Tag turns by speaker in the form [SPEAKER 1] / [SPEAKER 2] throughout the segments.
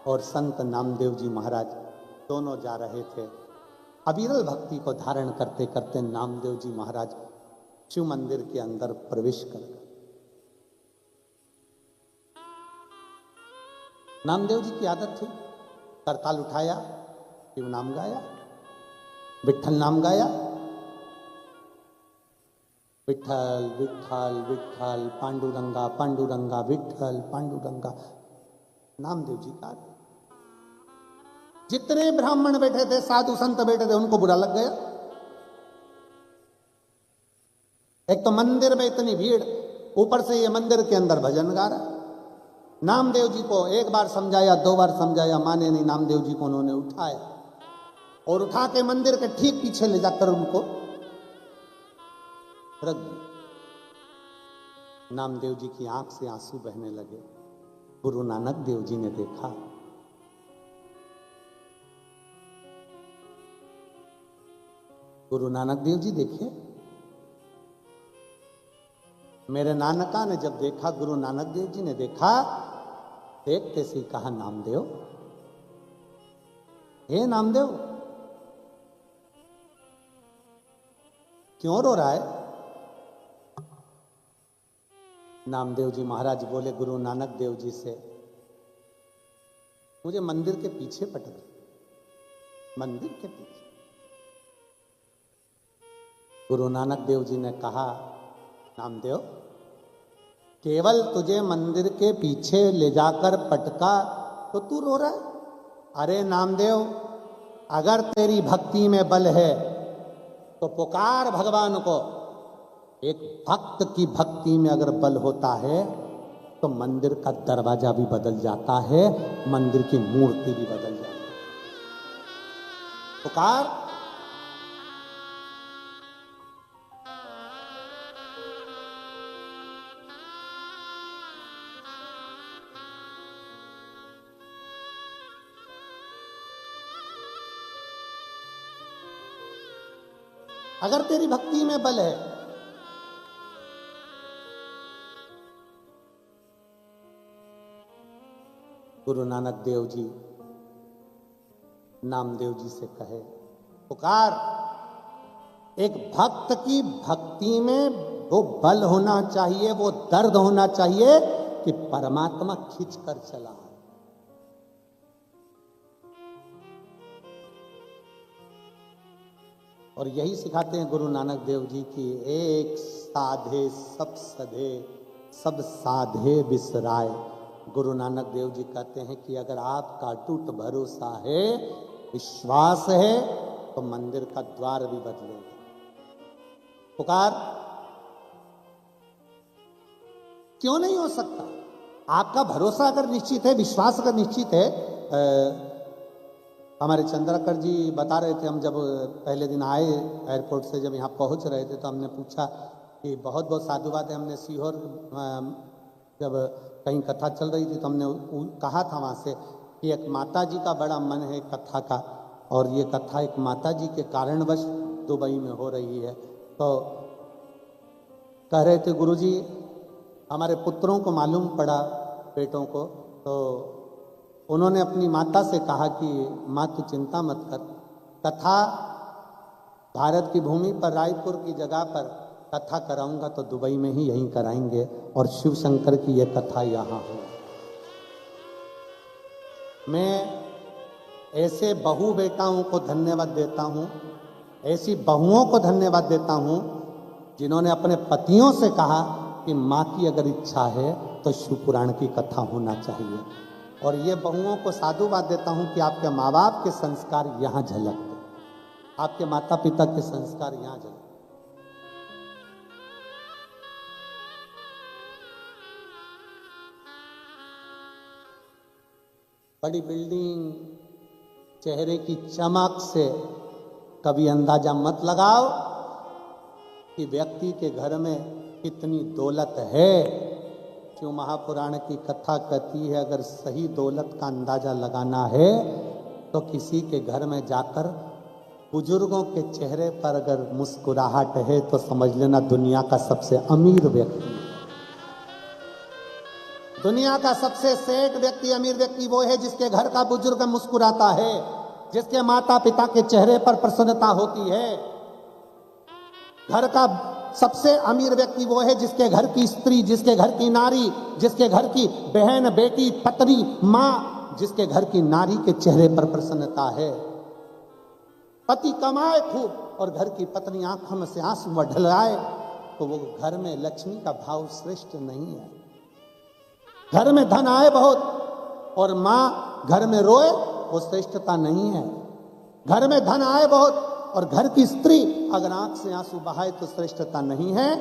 [SPEAKER 1] और संत नामदेव जी महाराज दोनों जा रहे थे। अविरल भक्ति को धारण करते करते नामदेव जी महाराज शिव मंदिर के अंदर प्रवेश कर गए। नामदेव जी की आदत थी, करताल उठाया, शिव नाम गाया, विठ्ठल नाम गाया, विठ्ठल विठ्ठल विठ्ठल, पांडुरंगा पांडुरंगा, विठ्ठल पांडुरंगा, नामदेव जी का। जितने ब्राह्मण बैठे थे, साधु संत बैठे थे, उनको बुरा लग गया। एक तो मंदिर में इतनी भीड़, ऊपर से ये मंदिर के अंदर भजन गा रहा। नामदेव जी को एक बार समझाया, 2 बार समझाया, माने नहीं। नामदेव जी को उन्होंने उठाया और उठा के मंदिर के ठीक पीछे ले जाकर उनको रख दिया। नामदेव जी की आंख से आंसू बहने लगे। गुरु नानक देव जी ने देखा, गुरु नानक देव जी देखिए, मेरे नानका ने जब देखा, गुरु नानक देव जी ने देखा, देखते से कहा, नामदेव, हे नामदेव, क्यों रो रहा है? नामदेव जी महाराज बोले गुरु नानक देव जी से, मुझे मंदिर के पीछे पटक दो, मंदिर के पीछे। गुरु नानक देव जी ने कहा, नामदेव, केवल तुझे मंदिर के पीछे ले जाकर पटका तो तू रो रहा है? अरे नामदेव, अगर तेरी भक्ति में बल है तो पुकार भगवान को। एक भक्त की भक्ति में अगर बल होता है तो मंदिर का दरवाजा भी बदल जाता है, मंदिर की मूर्ति भी बदल जाती है। पुकार। अगर तेरी भक्ति में बल है, गुरु नानक देव जी नामदेव जी से कहे, पुकार। एक भक्त की भक्ति में वो बल होना चाहिए, वो दर्द होना चाहिए कि परमात्मा खींच कर चला। और यही सिखाते हैं गुरु नानक देव जी की, एक साधे सब सधे, सब साधे बिसराए। गुरु नानक देव जी कहते हैं कि अगर आपका टूट भरोसा है, विश्वास है, तो मंदिर का द्वार भी बदलेगा। पुकार। क्यों नहीं हो सकता? आपका भरोसा अगर निश्चित है, विश्वास अगर निश्चित है। हमारे चंद्रकर जी बता रहे थे, हम जब पहले दिन आए एयरपोर्ट से, जब यहाँ पहुँच रहे थे तो हमने पूछा कि बहुत बहुत साधुवाद है। हमने सीहोर जब कहीं कथा चल रही थी तो हमने कहा था वहाँ से कि एक माता जी का बड़ा मन है कथा का, और ये कथा एक माता जी के कारणवश दुबई में हो रही है। तो कह रहे थे, गुरुजी, हमारे पुत्रों को मालूम पड़ा, बेटों को, तो उन्होंने अपनी माता से कहा कि माँ तू चिंता मत कर, कथा भारत की भूमि पर, रायपुर की जगह पर कथा कराऊंगा तो दुबई में ही यहीं कराएंगे, और शिव शंकर की ये कथा यहाँ हो। मैं ऐसे बहू बेटाओं को धन्यवाद देता हूँ, ऐसी बहुओं को धन्यवाद देता हूँ जिन्होंने अपने पतियों से कहा कि माँ की अगर इच्छा है तो शिव पुराण की कथा होना चाहिए। और ये बहुओं को साधुवाद देता हूँ कि आपके माँ बाप के संस्कार यहाँ झलकते, आपके माता पिता के संस्कार यहाँ झलकते। बड़ी बिल्डिंग, चेहरे की चमक से कभी अंदाजा मत लगाओ कि व्यक्ति के घर में कितनी दौलत है। शिव महापुराण की कथा कहती है, अगर सही दौलत का अंदाजा लगाना है तो किसी के घर में जाकर बुजुर्गों के चेहरे पर अगर मुस्कुराहट है तो समझ लेना दुनिया का सबसे अमीर व्यक्ति है। दुनिया का सबसे सेठ व्यक्ति, अमीर व्यक्ति वो है जिसके घर का बुजुर्ग मुस्कुराता है, जिसके माता पिता के चेहरे पर प्रसन्नता होती है। घर का सबसे अमीर व्यक्ति वो है जिसके घर की स्त्री, जिसके घर की नारी, जिसके घर की बहन, बेटी, पत्नी, मां, जिसके घर की नारी के चेहरे पर प्रसन्नता है। पति कमाए खूब और घर की पत्नी आंखों में से आंसू ढलाए, तो वो घर में लक्ष्मी का भाव श्रेष्ठ नहीं है। घर में धन आए बहुत और मां घर में रोए, वो श्रेष्ठता नहीं है। घर में धन आए बहुत और घर की स्त्री अगर आंख से आंसू बहाए तो श्रेष्ठता नहीं है।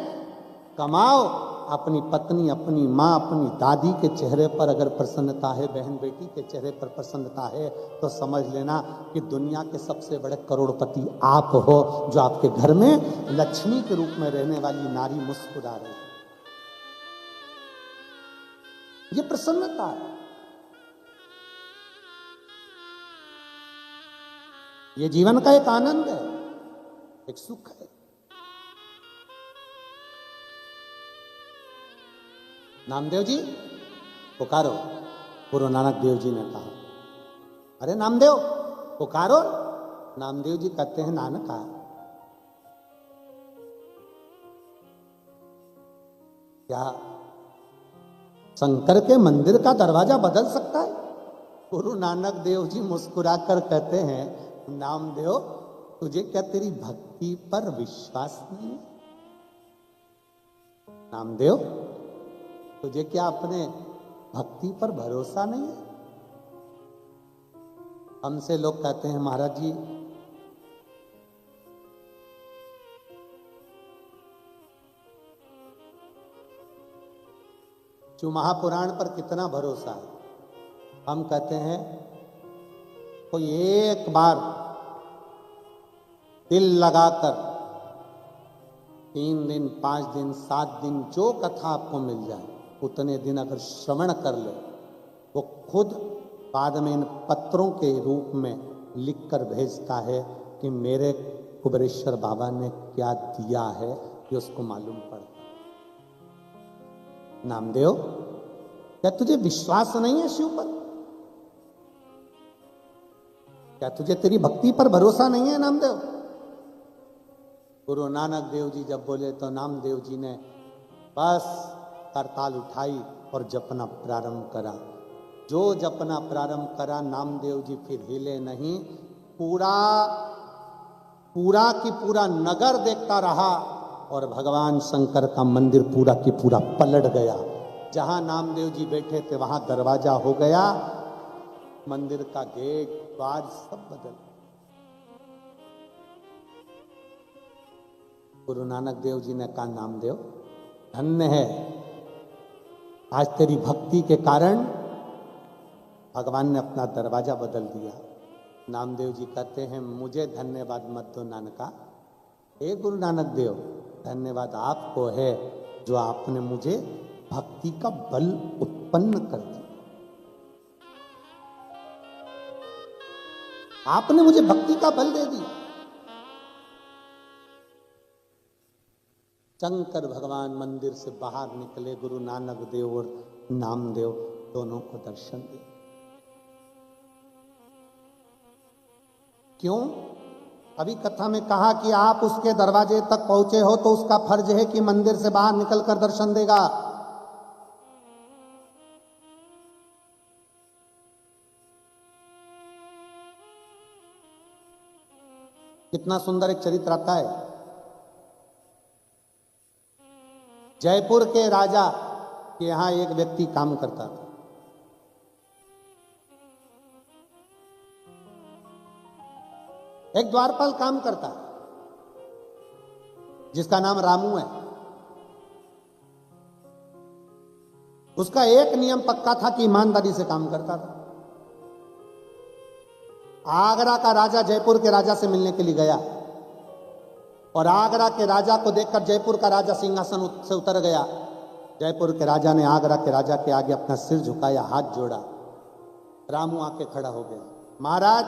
[SPEAKER 1] कमाओ, अपनी पत्नी, अपनी मां, अपनी दादी के चेहरे पर अगर प्रसन्नता है, बहन बेटी के चेहरे पर प्रसन्नता है, तो समझ लेना कि दुनिया के सबसे बड़े करोड़पति आप हो, जो आपके घर में लक्ष्मी के रूप में रहने वाली नारी मुस्कुरा रही है। ये प्रसन्नता है, ये जीवन का एक आनंद है, एक सुख है। नामदेव जी पुकारो, गुरु नानक देव जी ने कहा। अरे नामदेव पुकारो। नामदेव जी कहते हैं, नानका क्या शंकर के मंदिर का दरवाजा बदल सकता है? गुरु नानक देव जी मुस्कुराकर कहते हैं, नामदेव तुझे क्या तेरी भक्ति पर विश्वास नहीं है? नामदेव तुझे क्या अपने भक्ति पर भरोसा नहीं है? हमसे लोग कहते हैं, महाराज जी जो महापुराण पर कितना भरोसा है। हम कहते हैं कोई एक बार दिल लगाकर 3 दिन, 5 दिन, 7 दिन जो कथा आपको मिल जाए, उतने दिन अगर श्रवण कर ले, वो खुद बाद में इन पत्रों के रूप में लिखकर भेजता है कि मेरे कुबेरेश्वर बाबा ने क्या दिया है, ये उसको मालूम पड़ता। नामदेव क्या तुझे विश्वास नहीं है शिव पर? क्या तुझे तेरी भक्ति पर भरोसा नहीं है नामदेव? गुरु नानक देव जी जब बोले तो नामदेव जी ने बस करताल उठाई और जपना प्रारंभ करा। जो जपना प्रारंभ करा, नामदेव जी फिर हिले नहीं। पूरा की पूरा नगर देखता रहा और भगवान शंकर का मंदिर पूरा की पूरा पलट गया। जहां नामदेव जी बैठे थे वहां दरवाजा हो गया, मंदिर का गेट, द्वार सब बदल। गुरु नानक देव जी ने कहा, नामदेव धन्य है, आज तेरी भक्ति के कारण भगवान ने अपना दरवाजा बदल दिया। नामदेव जी कहते हैं, मुझे धन्यवाद मत दो नानका। हे गुरु नानक देव, धन्यवाद आपको है जो आपने मुझे भक्ति का बल उत्पन्न कर दिया। आपने मुझे भक्ति का बल दे दिया। शंकर भगवान मंदिर से बाहर निकले, गुरु नानक देव और नामदेव दोनों को दर्शन दिए। क्यों? अभी कथा में कहा कि आप उसके दरवाजे तक पहुंचे हो तो उसका फर्ज है कि मंदिर से बाहर निकलकर दर्शन देगा। कितना सुंदर एक चरित्र आता है। जयपुर के राजा के यहां एक व्यक्ति काम करता था। एक द्वारपाल काम करता है जिसका नाम रामू है। उसका एक नियम पक्का था कि ईमानदारी से काम करता था। आगरा का राजा जयपुर के राजा से मिलने के लिए गया और आगरा के राजा को देखकर जयपुर का राजा सिंहासन से उतर गया। जयपुर के राजा ने आगरा के राजा के आगे अपना सिर झुकाया, हाथ जोड़ा। रामू आके खड़ा हो गया, महाराज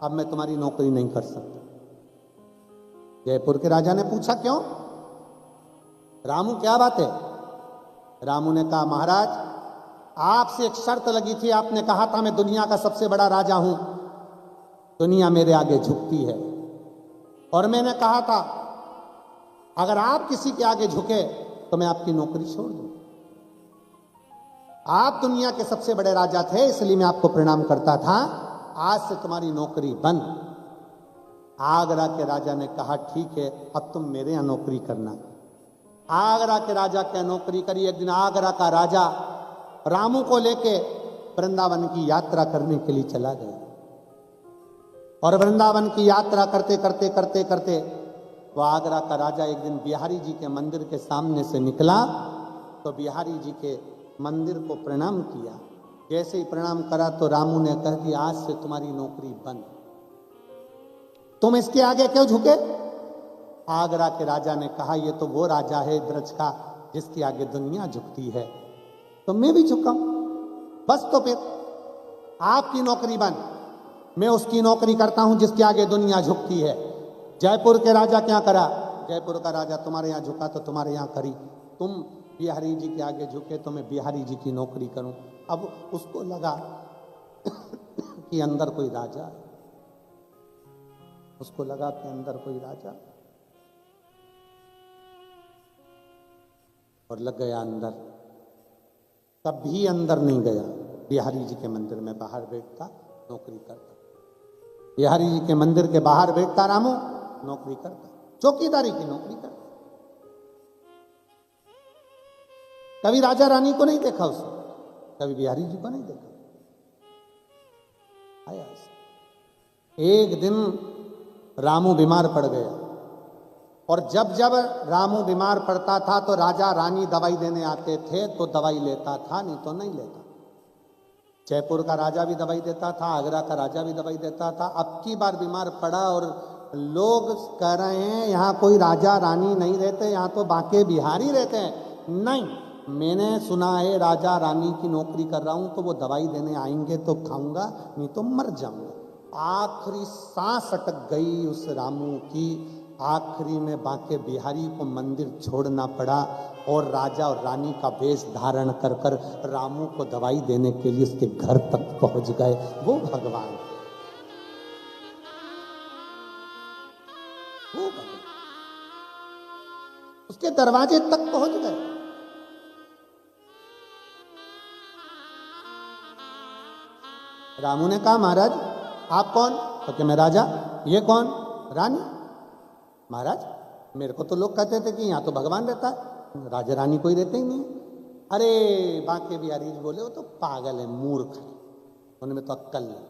[SPEAKER 1] अब मैं तुम्हारी नौकरी नहीं कर सकता। जयपुर के राजा ने पूछा, क्यों? रामू क्या बात है? रामू ने कहा, महाराज आपसे एक शर्त लगी थी, आपने कहा था मैं दुनिया का सबसे बड़ा राजा हूं, दुनिया मेरे आगे झुकती है। और मैंने कहा था अगर आप किसी के आगे झुके तो मैं आपकी नौकरी छोड़ दूं। आप दुनिया के सबसे बड़े राजा थे, इसलिए मैं आपको प्रणाम करता था। आज से तुम्हारी नौकरी बंद। आगरा के राजा ने कहा ठीक है, अब तुम मेरे यहां नौकरी करना। आगरा के राजा क्या नौकरी करी। एक दिन आगरा का राजा रामू को लेके वृंदावन की यात्रा करने के लिए चला गया। और वृंदावन की यात्रा करते करते करते करते वो आगरा का राजा एक दिन बिहारी जी के मंदिर के सामने से निकला तो बिहारी जी के मंदिर को प्रणाम किया। जैसे ही प्रणाम करा तो रामू ने कह दिया आज से तुम्हारी नौकरी बंद, तुम इसके आगे क्यों झुके। आगरा के राजा ने कहा ये तो वो राजा है ब्रज का जिसके आगे दुनिया झुकती है, तो मैं भी झुका। बस तो फिर आपकी नौकरी बंद, मैं उसकी नौकरी करता हूं जिसके आगे दुनिया झुकती है। जयपुर के राजा क्या करा, जयपुर का राजा तुम्हारे यहां झुका तो तुम्हारे यहां करी, तुम बिहारी जी के आगे झुके तो मैं बिहारी जी की नौकरी करूं। अब उसको लगा कि अंदर कोई राजा है, उसको लगा कि अंदर कोई राजा, और लग गया अंदर। कभी अंदर नहीं गया, बिहारी जी के मंदिर में बाहर बैठता नौकरी करता। बिहारी जी के मंदिर के बाहर बैठता रामू, नौकरी करता, चौकीदारी की नौकरी करता। कभी राजा रानी को नहीं देखा उसने, कभी बिहारी जी को नहीं देखा। आया एक दिन रामू बीमार पड़ गया, और जब जब रामू बीमार पड़ता था तो राजा रानी दवाई देने आते थे तो दवाई लेता था, नहीं तो नहीं लेता। जयपुर का राजा भी दवाई देता था, आगरा का राजा भी दवाई देता था। अब की बार बीमार पड़ा और लोग कह रहे हैं यहाँ कोई राजा रानी नहीं रहते, यहाँ तो बाके बिहारी रहते हैं। नहीं, मैंने सुना है राजा रानी की नौकरी कर रहा हूं तो वो दवाई देने आएंगे तो खाऊंगा, नहीं तो मर जाऊंगा। आखिरी सांस अटक गई उस रामू की। आखिरी में बाके बिहारी को मंदिर छोड़ना पड़ा और राजा और रानी का वेश धारण कर कर रामू को दवाई देने के लिए उसके घर तक पहुंच गए। वो भगवान, वो भगवान उसके दरवाजे तक पहुंच गए। रामू ने कहा महाराज आप कौन, तो कि मैं राजा। ये कौन, रानी। महाराज मेरे को तो लोग कहते थे कि यहाँ तो भगवान रहता है, राजा रानी कोई रहते ही नहीं। अरे बांके बिहारी जी बोले वो तो पागल है, मूर्ख है, उनमें तो अक्कल नहीं।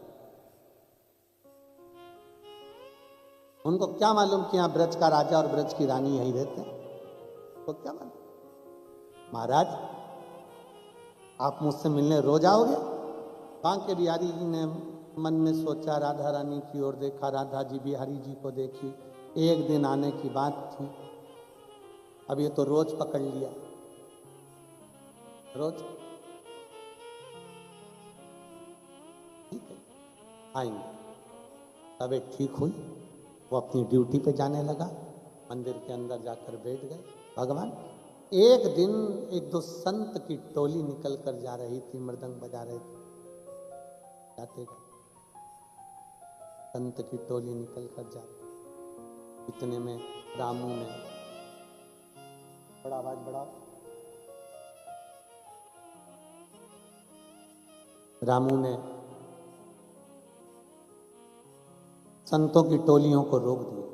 [SPEAKER 1] उनको क्या मालूम कि यहाँ ब्रज का राजा और ब्रज की रानी यही रहते हैं, तो क्या मालूम। महाराज आप मुझसे मिलने रोज आओगे। बांके बिहारी जी ने मन में सोचा, राधा रानी की ओर देखा, राधा जी बिहारी जी को देखी। एक दिन आने की बात थी, अब ये तो रोज पकड़ लिया, रोज ठीक है आएंगे। तबीयत ठीक हुई, वो अपनी ड्यूटी पे जाने लगा, मंदिर के अंदर जाकर बैठ गए। भगवान एक दिन एक दो संत की टोली निकल कर जा रही थी, मृदंग बजा रहे थे, जाते गए संत की टोली निकल कर जाती। इतने में रामू ने बड़ा आवाज बढ़ा, रामू ने संतों की टोलियों को रोक दिया।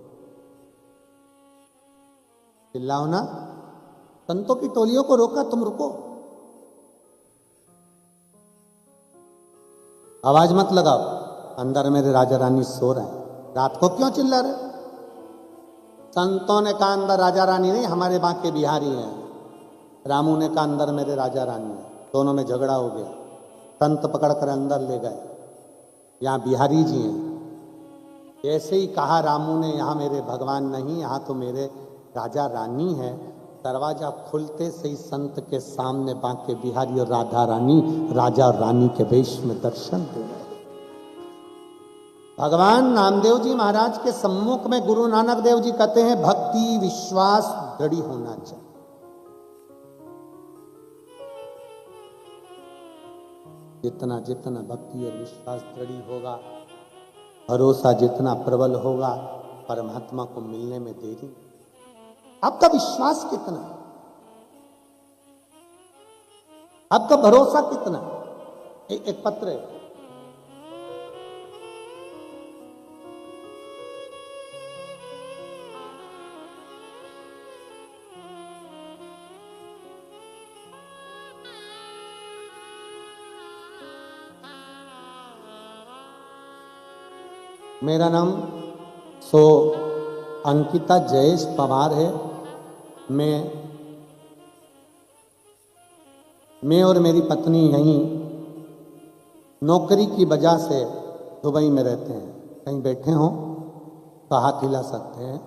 [SPEAKER 1] चिल्लाओ ना, संतों की टोलियों को रोका, तुम रुको, आवाज मत लगाओ, अंदर मेरे राजा रानी सो रहे हैं, रात को क्यों चिल्ला रहे। संतों ने कहा अंदर राजा रानी नहीं, हमारे बांके बिहारी हैं। रामू ने कहा अंदर मेरे राजा रानी है। दोनों में झगड़ा हो गया, संत पकड़ कर अंदर ले गए, यहाँ बिहारी जी हैं। जैसे ही कहा रामू ने यहाँ मेरे भगवान नहीं, यहाँ तो मेरे राजा रानी है, दरवाजा खुलते से ही संत के सामने बांके बिहारी और राधा रानी राजा और रानी के वेश में दर्शन दे रहे। भगवान नामदेव जी महाराज के सम्मुख में गुरु नानक देव जी कहते हैं भक्ति विश्वास दृढ़ होना चाहिए। जितना जितना भक्ति और विश्वास दृढ़ होगा, भरोसा जितना प्रबल होगा, परमात्मा को मिलने में देरी। आपका विश्वास कितना, आपका भरोसा कितना। एक पत्र है, मेरा नाम अंकिता जयेश पवार है। मैं और मेरी पत्नी यहीं नौकरी की वजह से दुबई में रहते हैं। कहीं बैठे हों तो हाथ हिला सकते हैं।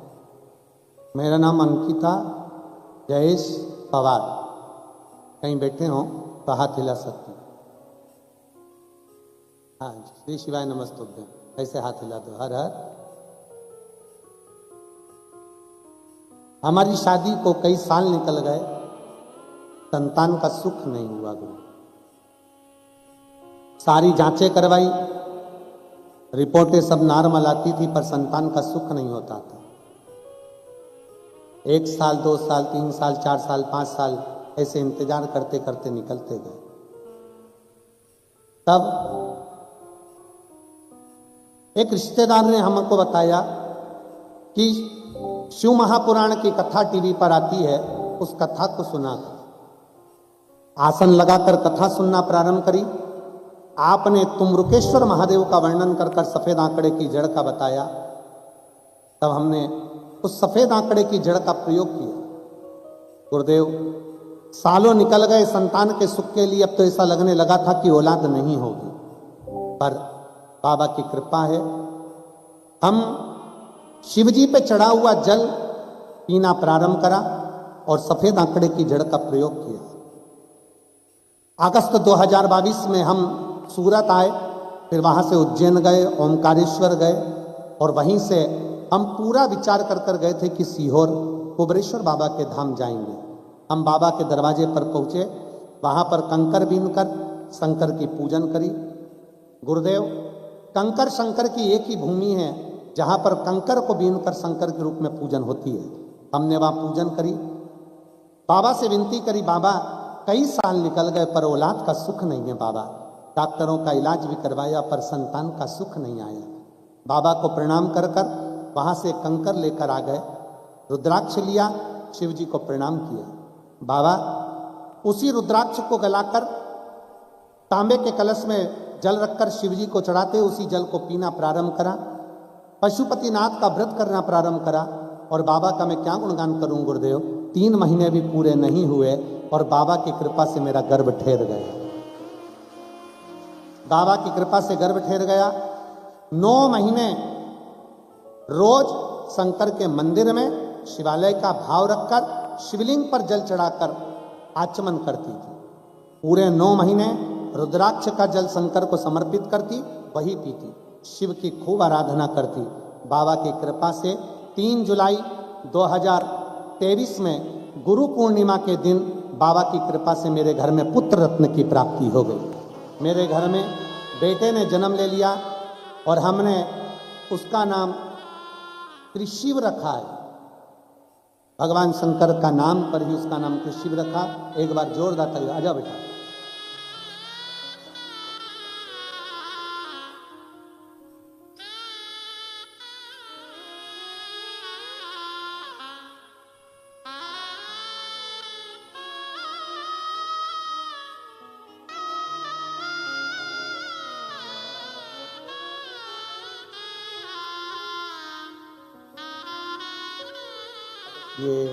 [SPEAKER 1] मेरा नाम अंकिता जयेश पवार, कहीं बैठे हों तो हाथ हिला सकते हैं। हाँ, श्री शिवाय नमस्तुभ्यम, ऐसे हाथ हिला दो। हर हर। हमारी शादी को कई साल निकल गए, संतान का सुख नहीं हुआ। गुरु सारी जांचें करवाई, रिपोर्टें सब नॉर्मल आती थी, पर संतान का सुख नहीं होता था। 1 साल 2 साल 3 साल 4 साल 5 साल ऐसे इंतजार करते करते निकलते गए। तब एक रिश्तेदार ने हमको बताया कि शिव महापुराण की कथा टीवी पर आती है, उस कथा को सुना। आसन लगाकर कथा सुनना प्रारंभ करी। आपने तुमरुकेश्वर महादेव का वर्णन कर कर सफेद आंकड़े की जड़ का बताया। तब हमने उस सफेद आंकड़े की जड़ का प्रयोग किया। गुरुदेव, सालों निकल गए संतान के सुख के लिए। अब तो ऐसा लगने लगा था कि औलाद नहीं होगी, पर बाबा की कृपा है। हम शिवजी पे चढ़ा हुआ जल पीना प्रारंभ करा और सफेद आंकड़े की जड़ का प्रयोग किया। अगस्त 2022 में हम सूरत आए, फिर वहां से उज्जैन गए, ओमकारेश्वर गए, और वहीं से हम पूरा विचार कर कर गए थे कि सीहोर कुबरेश्वर बाबा के धाम जाएंगे। हम बाबा के दरवाजे पर पहुंचे, वहां पर कंकर बीनकर शंकर की पूजन करी। गुरुदेव, कंकर शंकर की एक ही भूमि है जहां पर कंकर को बीनकर शंकर के रूप में पूजन होती है। हमने वहां पूजन करी, बाबा से विनती करी, बाबा कई साल निकल गए पर औलाद का सुख नहीं है। बाबा, डॉक्टरों का इलाज भी करवाया पर संतान का सुख नहीं आया। बाबा को प्रणाम कर कर वहां से कंकर लेकर आ गए, रुद्राक्ष लिया, शिव जी को प्रणाम किया। बाबा उसी रुद्राक्ष को गलाकर तांबे के कलश में जल रखकर शिव जी को चढ़ाते, उसी जल को पीना प्रारंभ करा। पशुपतिनाथ का व्रत करना प्रारंभ करा। और बाबा का मैं क्या गुणगान करूं गुरुदेव, 3 महीने भी पूरे नहीं हुए और बाबा की कृपा से मेरा गर्भ ठहर गया। बाबा की कृपा से गर्भ ठहर गया। 9 महीने रोज शंकर के मंदिर में शिवालय का भाव रखकर शिवलिंग पर जल चढ़ाकर आचमन करती थी। पूरे 9 महीने रुद्राक्ष का जल शंकर को समर्पित करती, वही पीती, शिव की खूब आराधना करती। बाबा की कृपा से 3 जुलाई 2023 में गुरु पूर्णिमा के दिन बाबा की कृपा से मेरे घर में पुत्र रत्न की प्राप्ति हो गई। मेरे घर में बेटे ने जन्म ले लिया और हमने उसका नाम त्रिशिव रखा है। भगवान शंकर का नाम पर ही उसका नाम त्रिशिव रखा। एक बार जोरदार तालियां। आजा बेटा। ये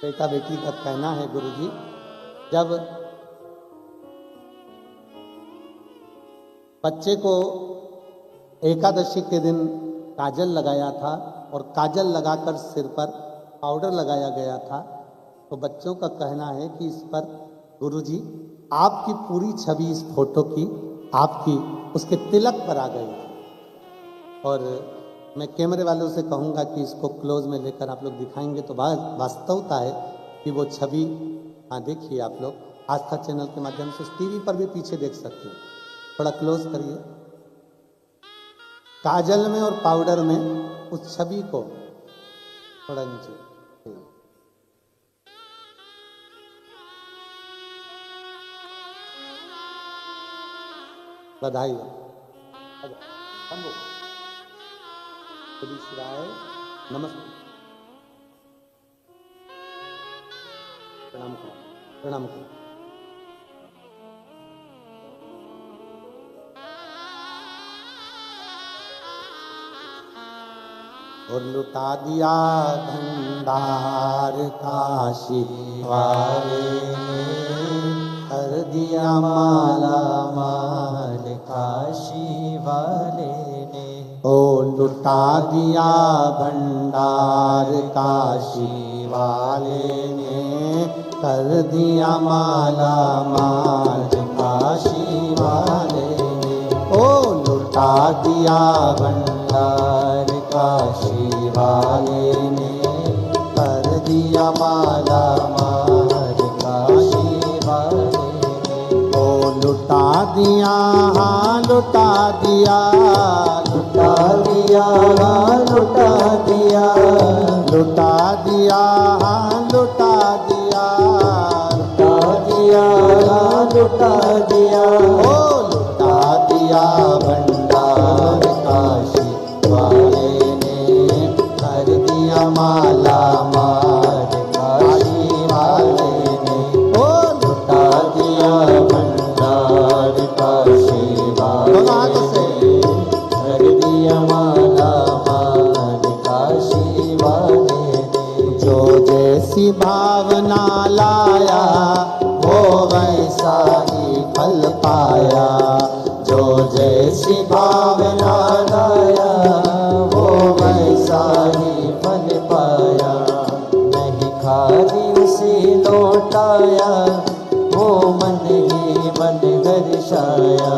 [SPEAKER 1] बेटा बेटी का कहना है गुरुजी, जब बच्चे को एकादशी के दिन काजल लगाया था और काजल लगाकर सिर पर पाउडर लगाया गया था, तो बच्चों का कहना है कि इस पर गुरुजी आपकी पूरी छवि इस फोटो की आपकी उसके तिलक पर आ गई। और मैं कैमरे वालों से कहूँगा कि इसको क्लोज में लेकर आप लोग दिखाएंगे तो वास्तवता है कि वो छवि, हाँ देखिए आप लोग, आस्था चैनल के माध्यम से, टीवी पर भी पीछे देख सकते हो। थोड़ा क्लोज करिए। काजल में और पाउडर में उस छवि को थोड़ा नीचे, बधाई हो। नमस्ते, प्रणाम करो, प्रणाम करो। और लुटा दिया भंडार काशी वाले, कर दिया माला माल काशी वाले ने। ओ लुटा दिया भंडार काशी वाले ने, कर दिया माला माल काशी वाले ने। ओ लुटा दिया भंडार काशी वाले ने, कर दिया माला माल काशी वाले ने। ओ लुटा दिया, हाँ लुटा दिया, लुटा दिया, हाँ लुटा दिया, लुटा दिया, हाँ लुटा दिया, लुटा दिया, हाँ लुटा दिया। ओ लुटा दिया भंडार काशी वाले ने, कर दिया माला माल काशी वाले ने। ओ लुटा दिया भंडार काशी वाले ने, कर दिया माला माल काशी वाले ने। जो जैसी भावना लाया वो वैसा ही फल पाया, जो जैसी भावना लाया वो वैसा ही फल पाया। नहीं खाली उसे लौटाया वो मन ही मन दर्शाया,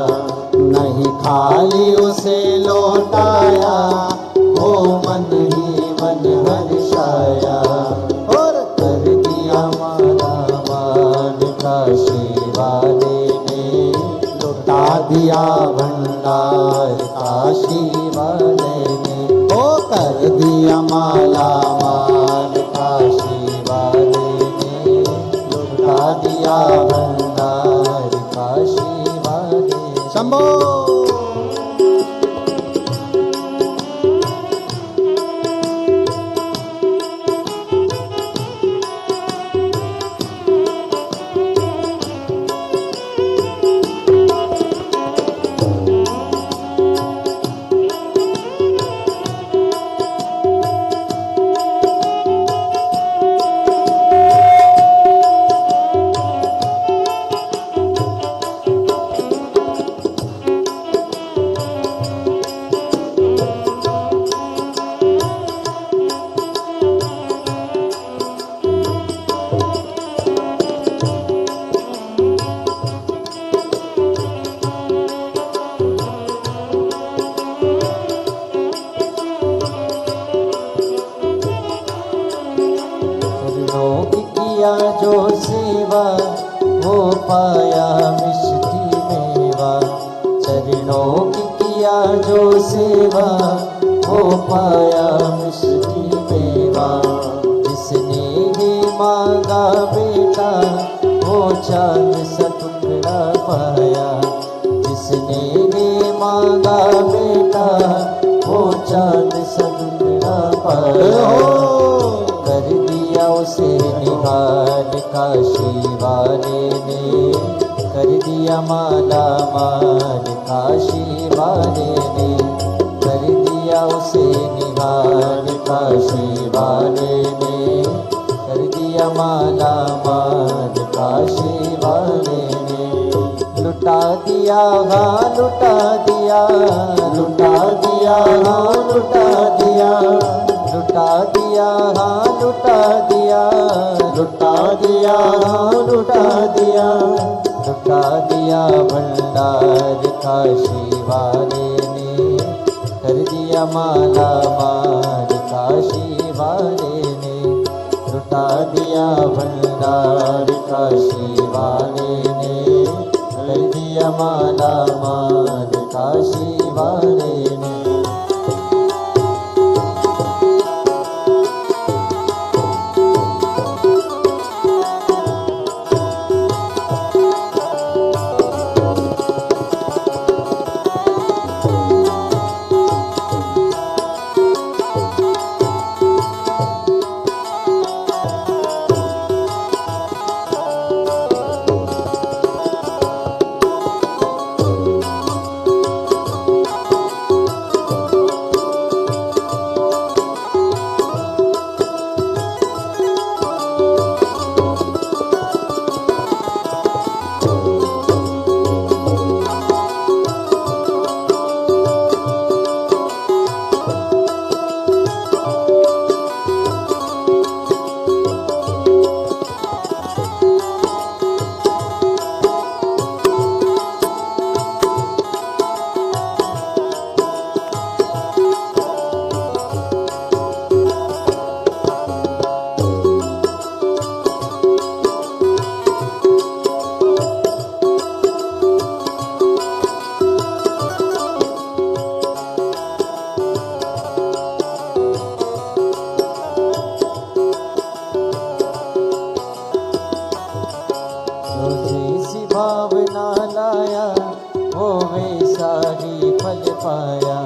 [SPEAKER 1] नहीं खाली उसे लौटाया वो मन ही मन दर्शाया। और कर दिया माला माल काशी वाले ने, लुटा दिया भंडार काशी वाले ने। ओ कर दिया माला माल काशी वाले ने, लुटा दिया भंडार काशी वाले। शंभो जो सेवा वो पाया मिष्टी मेवा, चरणों की किया जो सेवा वो पाया मिष्टी मेवा। जिसने ये मांगा बेटा वो चांद सा टुकड़ा पाया, जिसने ये मांगा बेटा वो चांद सा टुकड़ा पाया। कर दिया उसे निहाल काशी वाले ने, कर दिया माला माल काशी वाले ने। कर दिया उसे निहाल काशी वाले ने, कर दिया माला माल काशी वाले ने। लुटा दिया, हाँ लुटा दिया, लुटा दिया, हाँ लुटा दिया, लुटा दिया, हाँ लुटा दिया, लुटा दिया, हाँ लुटा दिया, लुटा दिया भंडार काशी वाले ने। कर दिया माला माल काशी वाले ने, लुटा दिया भंडार काशी वाले।
[SPEAKER 2] वाले ने कर दिया माला माल काशी वाले ने। भावना लाया वो वैसा ही फल पाया।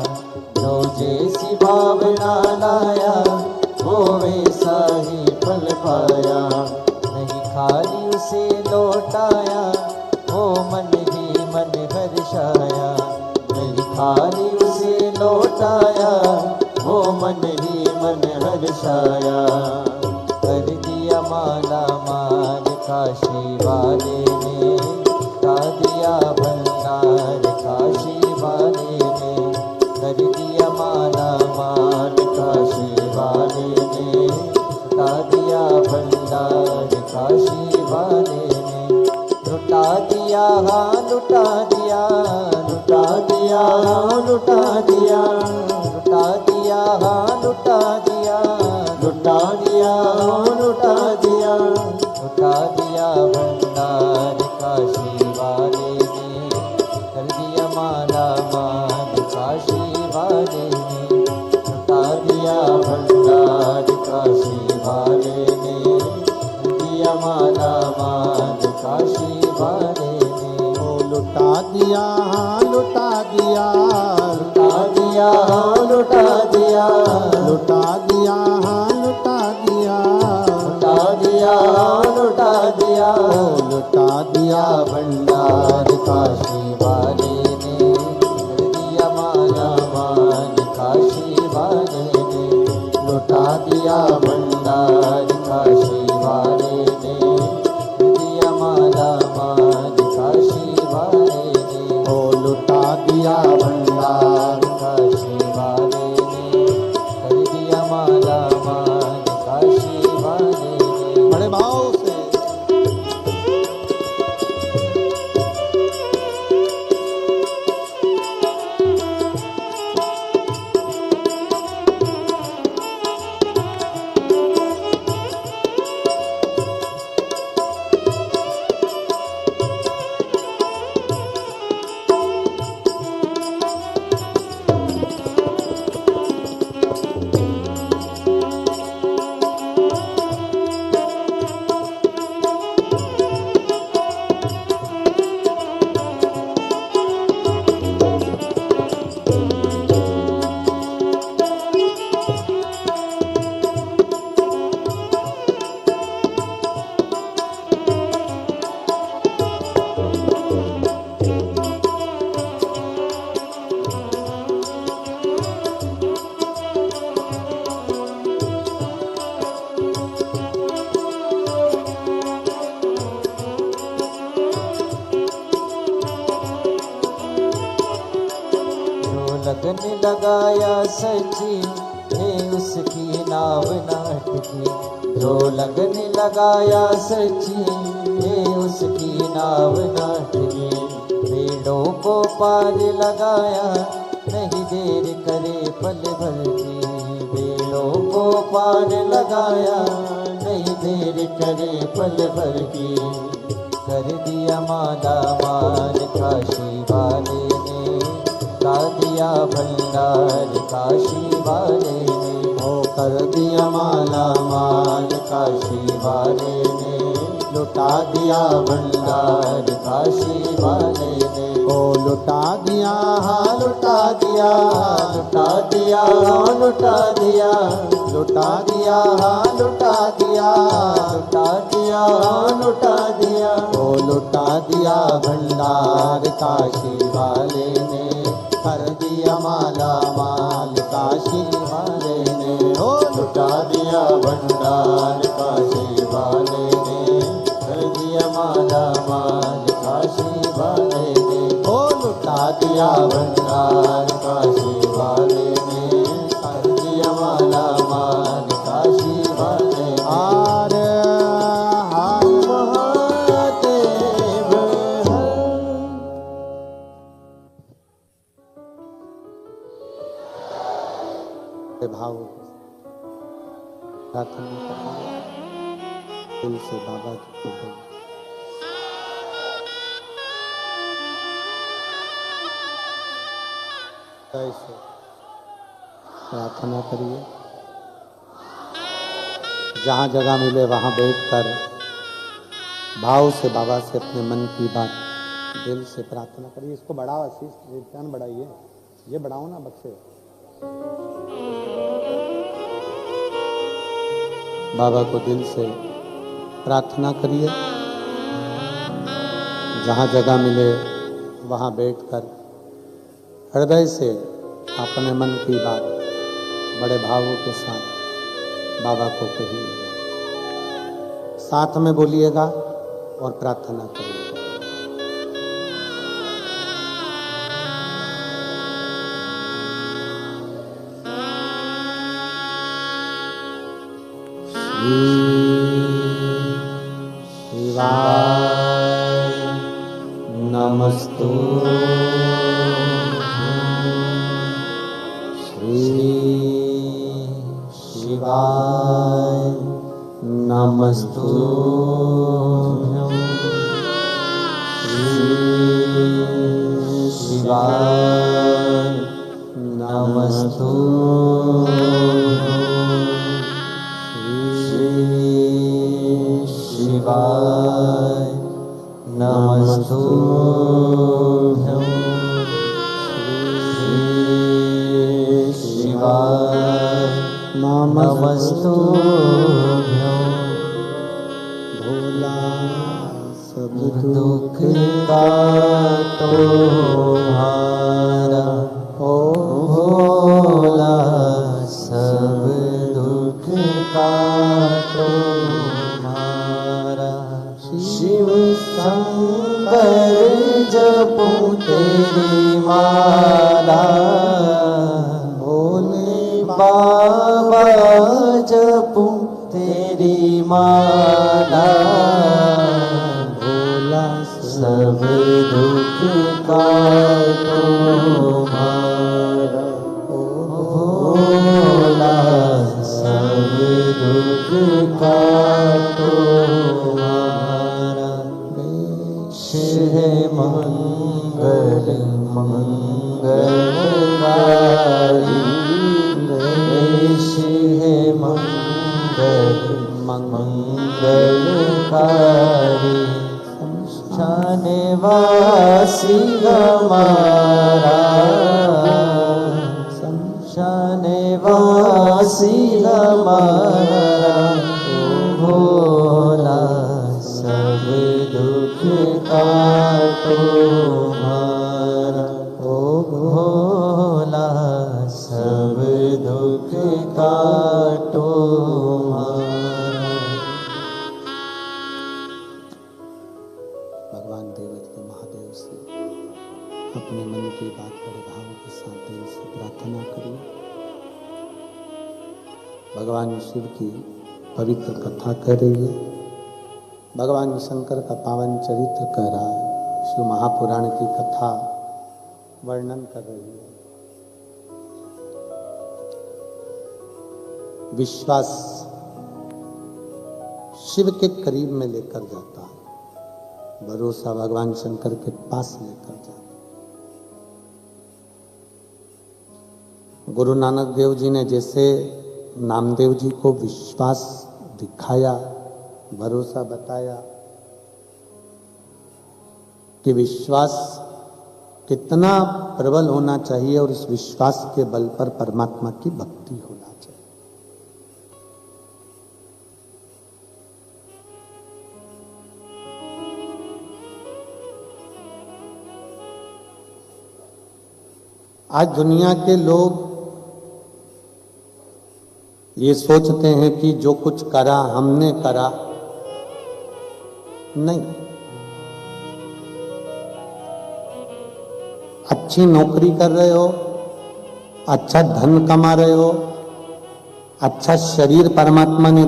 [SPEAKER 2] जो जैसी भावना लाया वो वैसा ही फल पाया। नहीं खाली उसे लौटाया वो मन ही मन हर्षाया। नहीं खाली उसे लौटाया वो मन ही मन हर्षाया। कर दिया माला माल काशी वाले ने लुटा दिया भंडार काशी वाले ने। कर दिया माला माल काशी वाले ने लुटा दिया भंडार काशी वाले ने। लुटा दिया हाँ लुटा दिया, लुटा दिया हाँ लुटा दिया, लुटा दिया हाँ लुटा दिया, लुटा दिया हाँ लुटा दिया। लुटा दिया भंडार काशी वाले ने कर दिया माला माल काशी वाले ने। लुटा दिया भंडार काशी वाले ने कर दिया माला माल काशी वाले ने।
[SPEAKER 1] ओ लुटा दिया हाँ लुटा दिया,
[SPEAKER 2] लुटा दिया हाँ लुटा दिया,
[SPEAKER 1] लुटा दिया हाँ लुटा दिया,
[SPEAKER 2] लुटा दिया हाँ लुटा दिया।
[SPEAKER 1] ओ लुटा दिया
[SPEAKER 2] भंडार काशी वाले ने कर दिया माला माल काशी वाले ने। लुटा दिया भंडार काशी वाले ने कर दिया माला माल काशी वाले ने।
[SPEAKER 1] ओ लुटा दिया
[SPEAKER 2] भंडार काशी वाले ने कर दिया माला माल काशी वाले ने।
[SPEAKER 1] बड़े भाव से
[SPEAKER 2] लगन लगाया सची है उसकी नाव नाटकी। जो लगन लगाया सची है उसकी नाव नाटकी। पेड़ों को पार लगाया नहीं देर करे पल भर की। पेड़ों को पार लगाया नहीं देर करे पल भर की। कर दिया माला माल काशी वाले ने, ला दिया भंडार काशी वाले ने,
[SPEAKER 1] ओ कर दिया माला माल
[SPEAKER 2] काशी वाले ने, लुटा दिया भंडार काशी वाले ने,
[SPEAKER 1] ओ लुटा दिया हाँ लुटा दिया,
[SPEAKER 2] लुटा दिया लुटा दिया,
[SPEAKER 1] लुटा दिया हाँ लुटा दिया,
[SPEAKER 2] लुटा दिया लुटा दिया,
[SPEAKER 1] ओ लुटा दिया भंडार काशी वाले ने, कर दिया माला माल काशी वाले ने, ओ
[SPEAKER 2] लुटा दिया भंडार काशी वाले ने, कर दिया माला माल काशी वाले ने,
[SPEAKER 1] ओ लुटा
[SPEAKER 2] दिया भंडार काशी वाले ने, कर दिया माला माल काशी वाले ने।
[SPEAKER 1] आर हार
[SPEAKER 2] महादेव
[SPEAKER 1] के भाव प्रार्थना करना दिल से बाबा की कृपा। ऐसे प्रार्थना करिए, जहाँ जगह मिले वहाँ बैठकर भाव से बाबा से अपने मन की बात दिल से प्रार्थना करिए। इसको बढ़ाओ आशीष, ध्यान बढ़ाइए, ये बढ़ाओ ना बक्से। बाबा को दिल से प्रार्थना करिए, जहाँ जगह मिले वहाँ बैठकर हृदय से अपने मन की बात बड़े भावों के साथ बाबा को कहिए, साथ में बोलिएगा और प्रार्थना करिएगा। शिवाय नमस्तु शिवाय नमस्तु शिवाय नमस्तु शिवाय नमस्तु शिवाय नमस्तु भोला सब दुख काटो हारा, ओ भोला सब दुख काटो हारा। शिव शंकर जपू तेरी माला, भोले बाबा जपू तेरी माला, भोला सब दुख काटो हमारा, भोला सब दुख काटो हमारा। है मंगल मंगलकारी, है मंगल मंगलकारी, शमशानवासी हमारा, शमशानवासी हमारा, भोला सब दुख काटो हमारा, ओ भोला सब दुख काटो हमारा। भगवान देवता महादेव से अपने मन की बात बड़े भाव के साथ दिल से प्रार्थना करिए। भगवान शिव की पवित्र कथा कह रही है, भगवान शंकर का पावन चरित्र कह रहा है, शिव महापुराण की कथा वर्णन कर रही है। विश्वास शिव के करीब में लेकर जाता है। भरोसा भगवान शंकर के पास लेकर जाए। गुरु नानक देव जी ने जैसे नामदेव जी को विश्वास दिखाया, भरोसा बताया कि विश्वास कितना प्रबल होना चाहिए और इस विश्वास के बल पर परमात्मा की भक्ति होना चाहिए। आज दुनिया के लोग ये सोचते हैं कि जो कुछ करा हमने करा, नहीं। अच्छी नौकरी कर रहे हो, अच्छा धन कमा रहे हो, अच्छा शरीर परमात्मा ने